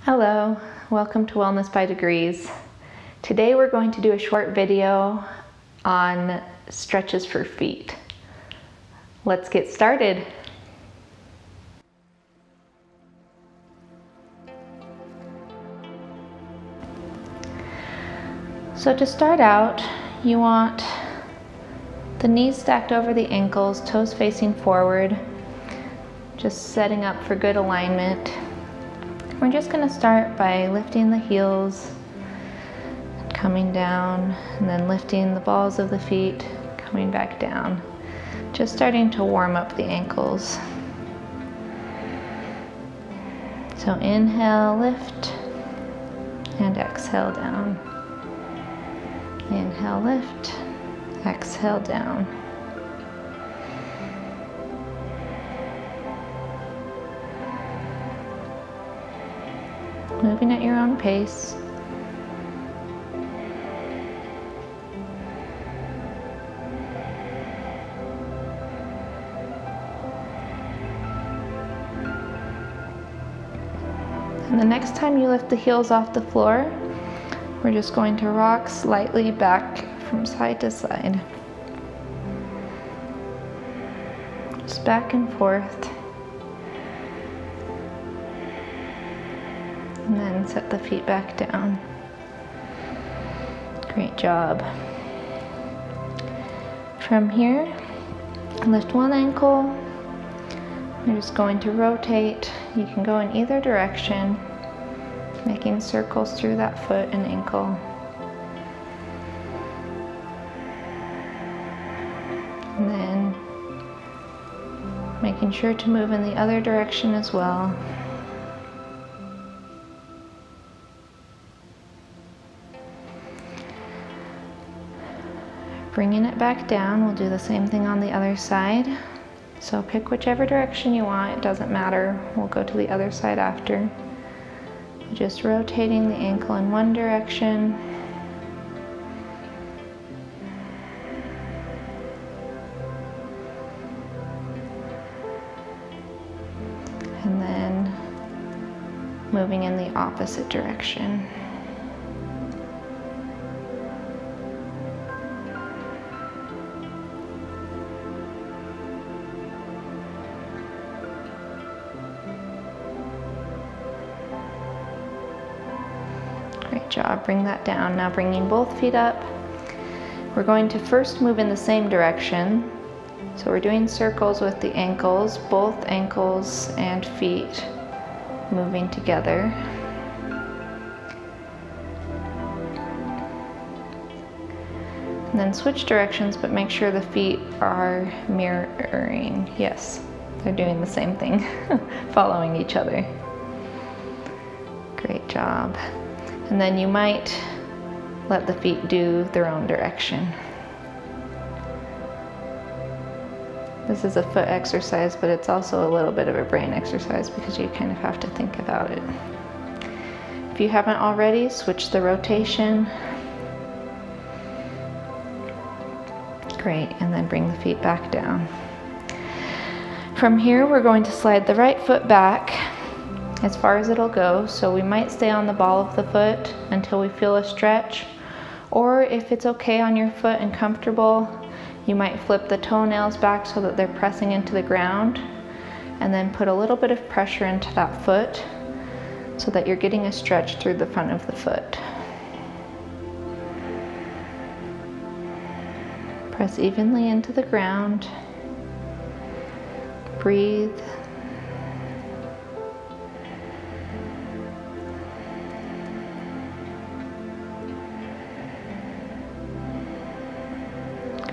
Hello, welcome to Wellness by Degrees. Today we're going to do a short video on stretches for feet. Let's get started. So to start out, you want the knees stacked over the ankles, toes facing forward, just setting up for good alignment. We're just going to start by lifting the heels, coming down, and then lifting the balls of the feet, coming back down. Just starting to warm up the ankles. So inhale, lift, and exhale down. Inhale, lift, exhale down. Moving at your own pace. And the next time you lift the heels off the floor, we're just going to rock slightly back from side to side. Just back and forth. And then set the feet back down. Great job. From here, lift one ankle. You're just going to rotate. You can go in either direction, making circles through that foot and ankle. And then making sure to move in the other direction as well. Bringing it back down, we'll do the same thing on the other side. So pick whichever direction you want, it doesn't matter. We'll go to the other side after. Just rotating the ankle in one direction. And then moving in the opposite direction. Great job, bring that down. Now bringing both feet up. We're going to first move in the same direction. So we're doing circles with the ankles, both ankles and feet moving together. And then switch directions, but make sure the feet are mirroring. Yes, they're doing the same thing, following each other. Great job. And then you might let the feet do their own direction. This is a foot exercise, but it's also a little bit of a brain exercise because you kind of have to think about it. If you haven't already, switch the rotation. Great, and then bring the feet back down. From here, we're going to slide the right foot back as far as it'll go, so we might stay on the ball of the foot until we feel a stretch, or if it's okay on your foot and comfortable, you might flip the toenails back so that they're pressing into the ground, and then put a little bit of pressure into that foot so that you're getting a stretch through the front of the foot. Press evenly into the ground. Breathe.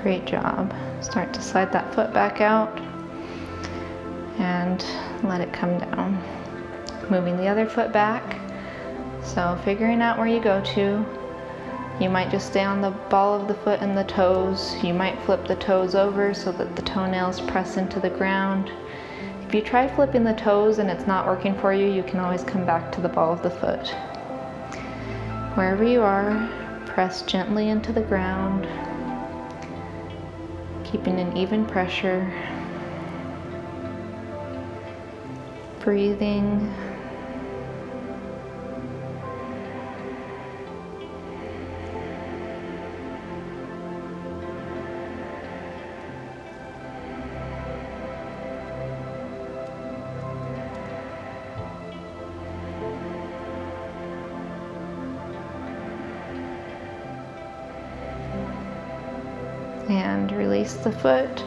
Great job. Start to slide that foot back out and let it come down. Moving the other foot back. So figuring out where you go to. You might just stay on the ball of the foot and the toes. You might flip the toes over so that the toenails press into the ground. If you try flipping the toes and it's not working for you, you can always come back to the ball of the foot. Wherever you are, press gently into the ground, keeping an even pressure. Breathing. and release the foot,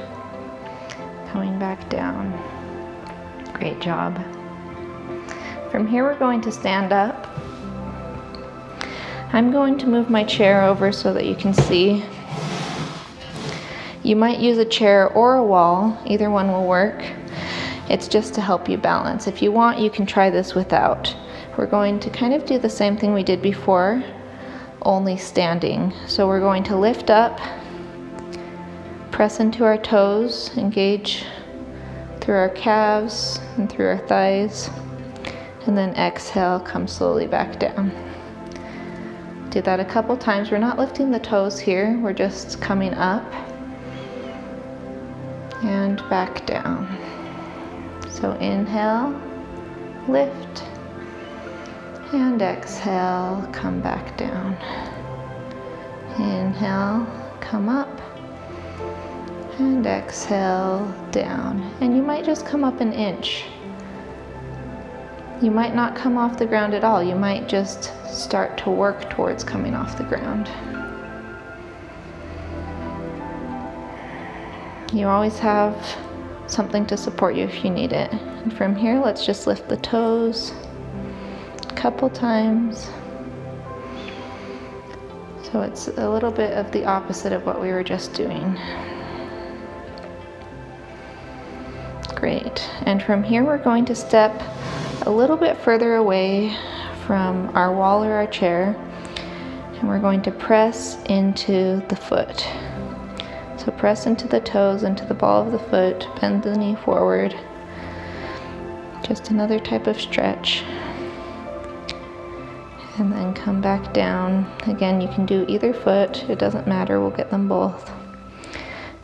coming back down. Great job. From here we're going to stand up. I'm going to move my chair over so that you can see. You might use a chair or a wall, either one will work. It's just to help you balance. If you want, you can try this without. We're going to kind of do the same thing we did before, only standing. So we're going to lift up, press into our toes, engage through our calves and through our thighs, and then exhale, come slowly back down. Do that a couple times. We're not lifting the toes here, we're just coming up and back down. So inhale, lift, and exhale, come back down. Inhale, come up, and exhale, down. And you might just come up an inch. You might not come off the ground at all. You might just start to work towards coming off the ground. You always have something to support you if you need it. And from here, let's just lift the toes a couple times. So it's a little bit of the opposite of what we were just doing. Great. And from here, we're going to step a little bit further away from our wall or our chair, and we're going to press into the foot. So press into the toes, into the ball of the foot, bend the knee forward. Just another type of stretch. And then come back down. Again, you can do either foot, it doesn't matter, we'll get them both.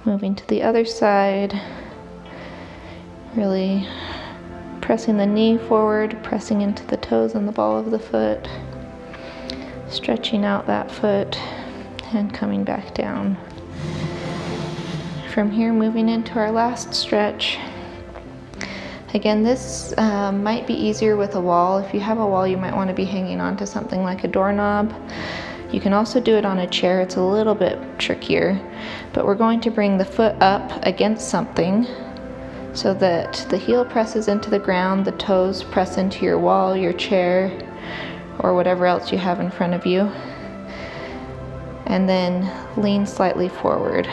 Moving to the other side, really pressing the knee forward, pressing into the toes and the ball of the foot, stretching out that foot, and coming back down. From here, moving into our last stretch. Again, this might be easier with a wall. If you have a wall, you might want to be hanging on to something like a doorknob. You can also do it on a chair. It's a little bit trickier, but we're going to bring the foot up against something so that the heel presses into the ground, the toes press into your wall, your chair, or whatever else you have in front of you. And then lean slightly forward.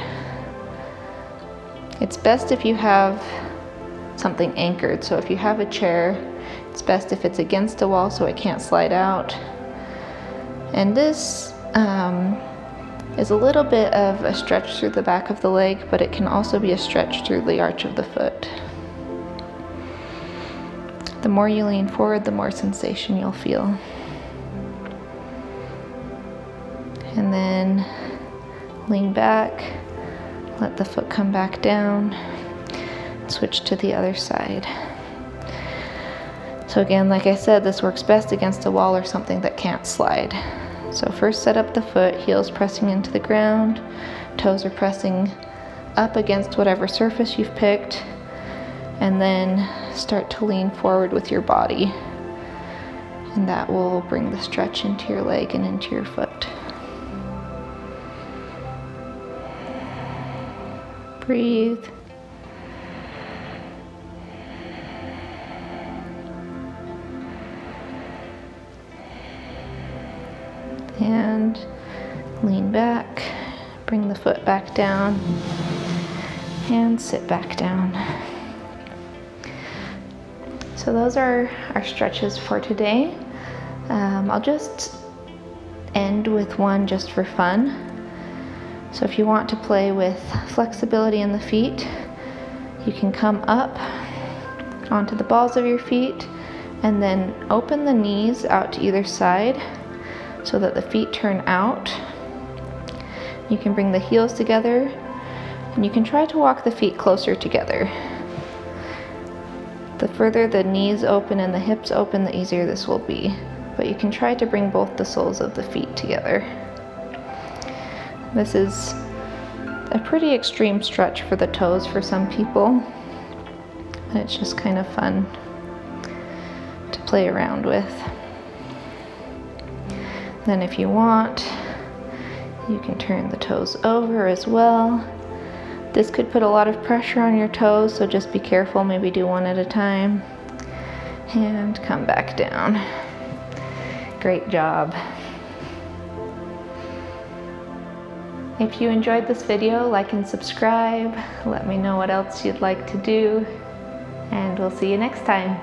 It's best if you have something anchored. So if you have a chair, it's best if it's against a wall so it can't slide out. And this is a little bit of a stretch through the back of the leg, but it can also be a stretch through the arch of the foot. The more you lean forward, the more sensation you'll feel. And then lean back, let the foot come back down, switch to the other side. So again, like I said, this works best against a wall or something that can't slide. So first set up the foot, heels pressing into the ground, toes are pressing up against whatever surface you've picked, and then start to lean forward with your body. And that will bring the stretch into your leg and into your foot. Breathe. And lean back, bring the foot back down, and sit back down. So those are our stretches for today. I'll just end with one just for fun. So if you want to play with flexibility in the feet, you can come up onto the balls of your feet and then open the knees out to either side so that the feet turn out. You can bring the heels together and you can try to walk the feet closer together. The further the knees open and the hips open, the easier this will be. But you can try to bring both the soles of the feet together. This is a pretty extreme stretch for the toes for some people, and it's just kind of fun to play around with. Then if you want, you can turn the toes over as well This could put a lot of pressure on your toes, so just be careful, maybe do one at a time. And come back down. Great job. If you enjoyed this video, like and subscribe. Let me know what else you'd like to do, and we'll see you next time.